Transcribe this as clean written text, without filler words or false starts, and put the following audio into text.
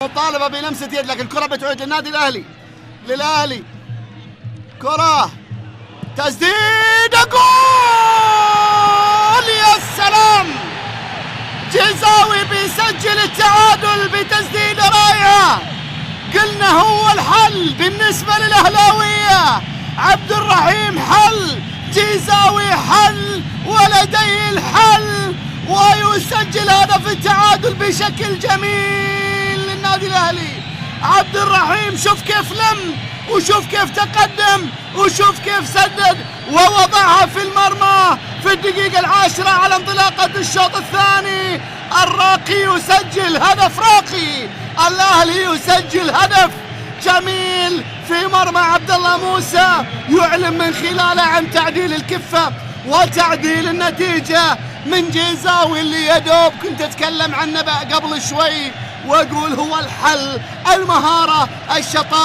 مطالبة بلمسة يد، لكن الكرة بتعود للنادي الأهلي. كرة تسديدة، جول! يا سلام! جيزاوي بيسجل التعادل بتسديدة رائعة. قلنا هو الحل بالنسبة للأهلاوية. عبد الرحيم حل، جيزاوي حل، ولديه الحل، ويسجل هدف التعادل بشكل جميل للنادي الأهلي. عبد الرحيم شوف كيف لم، وشوف كيف تقدم، وشوف كيف سدد ووضعها في المرمى في الدقيقة 10 على انطلاقة الشوط الثاني. الراقي يسجل هدف راقي، الأهلي يسجل هدف جميل في مرمى عبد الله موسى، يعلن من خلاله عن تعديل الكفة وتعديل النتيجة من جيزاوي اللي يدوب كنت أتكلم عنه قبل شوي وأقول هو الحل، المهارة، الشطارة.